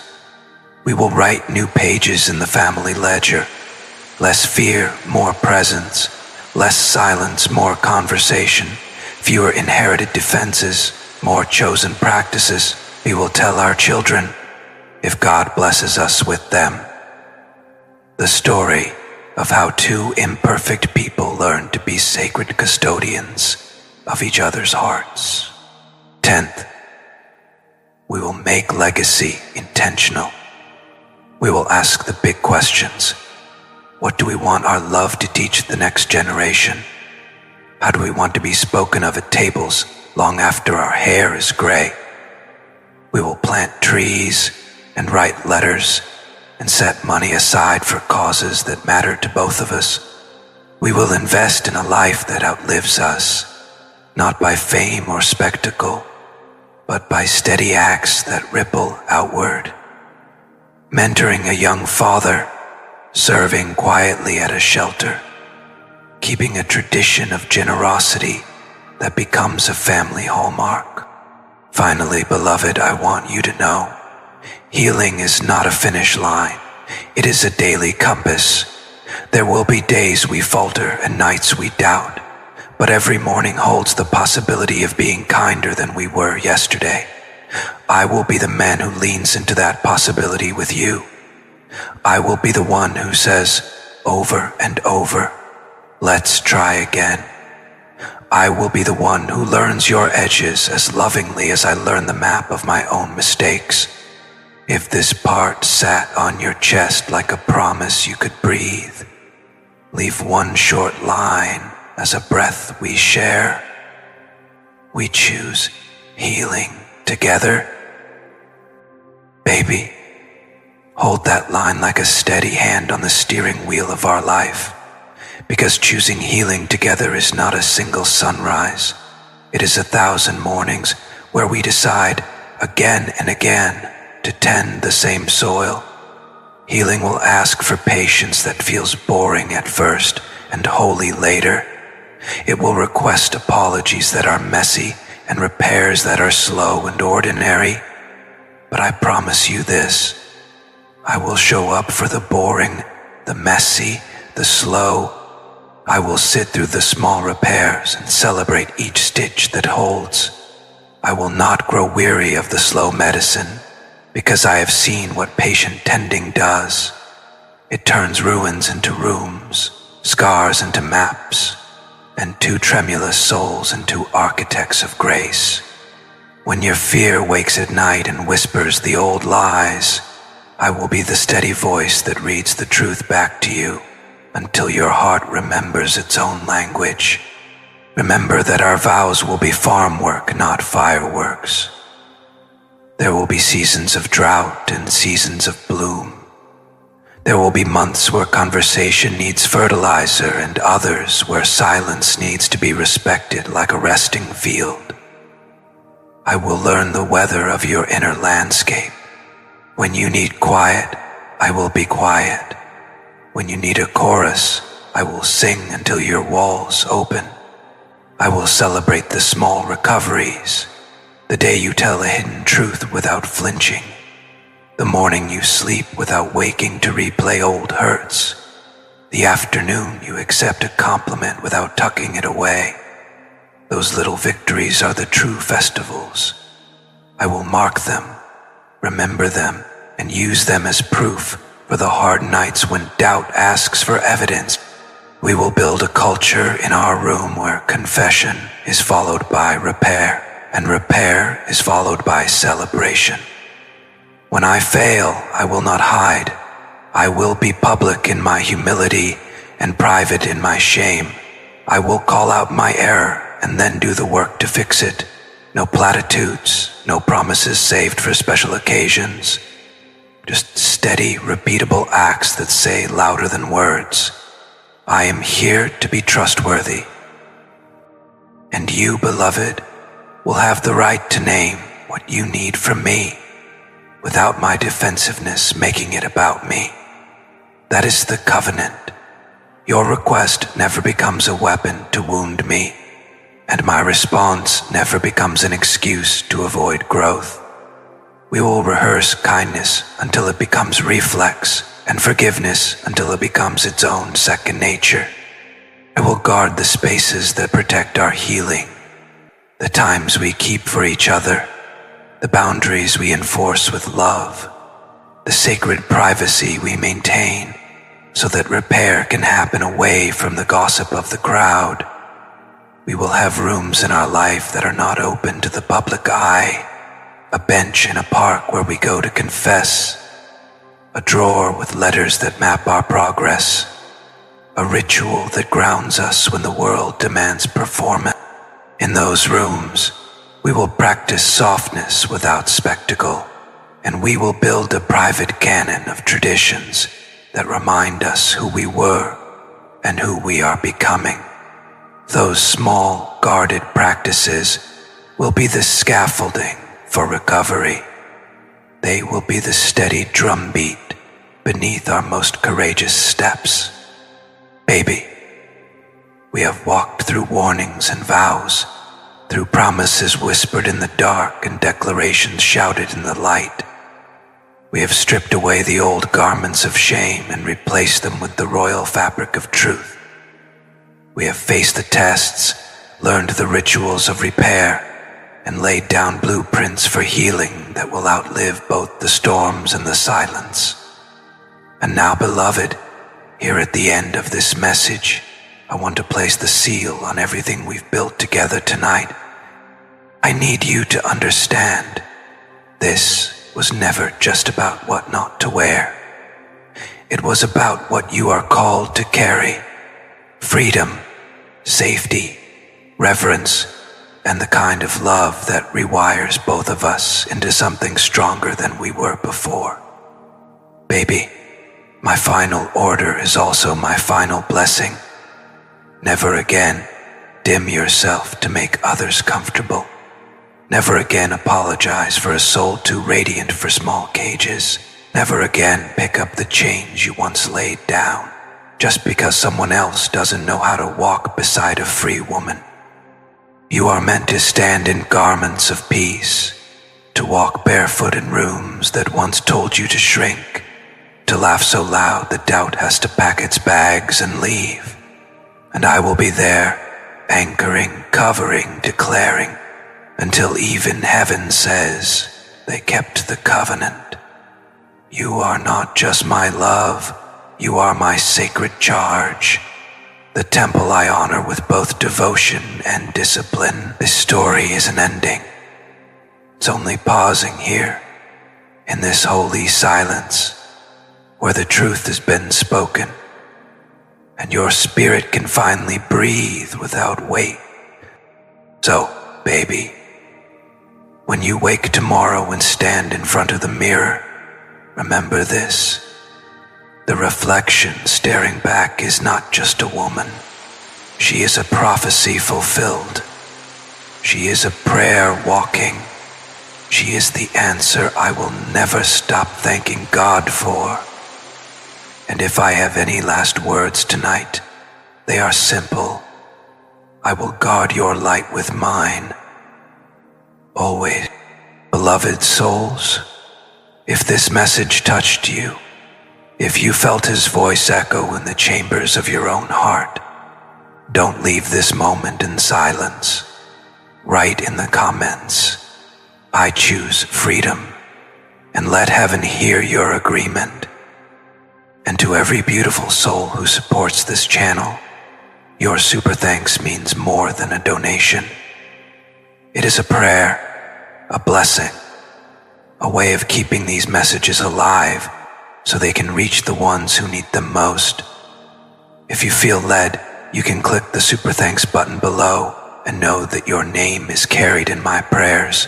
We will write new pages in the family ledger. Less fear, more presence. Less silence, more conversation. Fewer inherited defenses, more chosen practices. We will tell our children, if God blesses us with them, the story of how two imperfect people learn to be sacred custodians of each other's hearts. 10th, we will make legacy intentional. We will ask the big questions. What do we want our love to teach the next generation? How do we want to be spoken of at tables long after our hair is gray? We will plant trees and write letters and set money aside for causes that matter to both of us. We will invest in a life that outlives us, not by fame or spectacle, but by steady acts that ripple outward. Mentoring a young father, serving quietly at a shelter, keeping a tradition of generosity that becomes a family hallmark. Finally, beloved, I want you to know, healing is not a finish line. It is a daily compass. There will be days we falter and nights we doubt, but every morning holds the possibility of being kinder than we were yesterday. I will be the man who leans into that possibility with you. I will be the one who says over and over, let's try again. I will be the one who learns your edges as lovingly as I learn the map of my own mistakes. If this part sat on your chest like a promise you could breathe, leave one short line as a breath we share. We choose healing together. Baby, hold that line like a steady hand on the steering wheel of our life. Because choosing healing together is not a single sunrise. It is 1,000 mornings where we decide again and again to tend the same soil. Healing will ask for patience that feels boring at first and holy later. It will request apologies that are messy and repairs that are slow and ordinary. But I promise you this, I will show up for the boring, the messy, the slow. I will sit through the small repairs and celebrate each stitch that holds. I will not grow weary of the slow medicine, because I have seen what patient tending does. It turns ruins into rooms, scars into maps, and two tremulous souls and two architects of grace. When your fear wakes at night and whispers the old lies, I will be the steady voice that reads the truth back to you until your heart remembers its own language. Remember that our vows will be farm work, not fireworks. There will be seasons of drought and seasons of bloom. There will be months where conversation needs fertilizer and others where silence needs to be respected like a resting field. I will learn the weather of your inner landscape. When you need quiet, I will be quiet. When you need a chorus, I will sing until your walls open. I will celebrate the small recoveries, the day you tell a hidden truth without flinching, the morning you sleep without waking to replay old hurts, the afternoon you accept a compliment without tucking it away. Those little victories are the true festivals. I will mark them, remember them, and use them as proof for the hard nights when doubt asks for evidence. We will build a culture in our room where confession is followed by repair, and repair is followed by celebration. When I fail, I will not hide. I will be public in my humility and private in my shame. I will call out my error and then do the work to fix it. No platitudes, no promises saved for special occasions. Just steady, repeatable acts that say louder than words, I am here to be trustworthy. And you, beloved, will have the right to name what you need from me, without my defensiveness making it about me. That is the covenant. Your request never becomes a weapon to wound me, and my response never becomes an excuse to avoid growth. We will rehearse kindness until it becomes reflex, and forgiveness until it becomes its own second nature. I will guard the spaces that protect our healing, the times we keep for each other, the boundaries we enforce with love, the sacred privacy we maintain so that repair can happen away from the gossip of the crowd. We will have rooms in our life that are not open to the public eye, a bench in a park where we go to confess, a drawer with letters that map our progress, a ritual that grounds us when the world demands performance. In those rooms, we will practice softness without spectacle, and we will build a private canon of traditions that remind us who we were and who we are becoming. Those small, guarded practices will be the scaffolding for recovery. They will be the steady drumbeat beneath our most courageous steps. Baby, we have walked through warnings and vows, through promises whispered in the dark and declarations shouted in the light. We have stripped away the old garments of shame and replaced them with the royal fabric of truth. We have faced the tests, learned the rituals of repair, and laid down blueprints for healing that will outlive both the storms and the silence. And now, beloved, here at the end of this message, I want to place the seal on everything we've built together tonight. I need you to understand, this was never just about what not to wear. It was about what you are called to carry: freedom, safety, reverence, and the kind of love that rewires both of us into something stronger than we were before. Baby, my final order is also my final blessing. Never again dim yourself to make others comfortable. Never again apologize for a soul too radiant for small cages. Never again pick up the chains you once laid down, just because someone else doesn't know how to walk beside a free woman. You are meant to stand in garments of peace, to walk barefoot in rooms that once told you to shrink, to laugh so loud that doubt has to pack its bags and leave. And I will be there, anchoring, covering, declaring, until even heaven says they kept the covenant. You are not just my love, you are my sacred charge. the temple I honor with both devotion and discipline. This story isn't ending. It's only pausing here, in this holy silence, where the truth has been spoken, and your spirit can finally breathe without weight. So, baby, when you wake tomorrow and stand in front of the mirror, remember this. The reflection staring back is not just a woman. She is a prophecy fulfilled. She is a prayer walking. She is the answer I will never stop thanking God for. And if I have any last words tonight, they are simple. I will guard your light with mine. Always, beloved souls, if this message touched you, if you felt his voice echo in the chambers of your own heart, don't leave this moment in silence. Write in the comments, I choose freedom, and let heaven hear your agreement. And to every beautiful soul who supports this channel, your super thanks means more than a donation. It is a prayer, a blessing, a way of keeping these messages alive so they can reach the ones who need them most. If you feel led, you can click the super thanks button below and know that your name is carried in my prayers,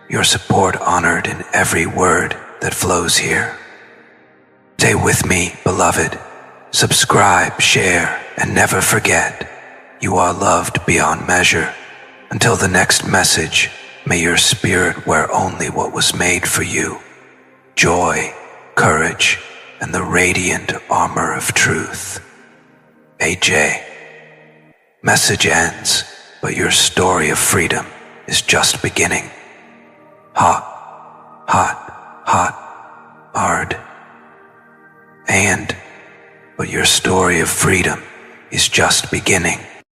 your support honored in every word that flows here. Stay with me, beloved. Subscribe, share, and never forget, you are loved beyond measure. Until the next message, may your spirit wear only what was made for you: joy, courage, and the radiant armor of truth. AJ. Message ends, but your story of freedom is just beginning. Hot, hot, hot, hard. But your story of freedom is just beginning.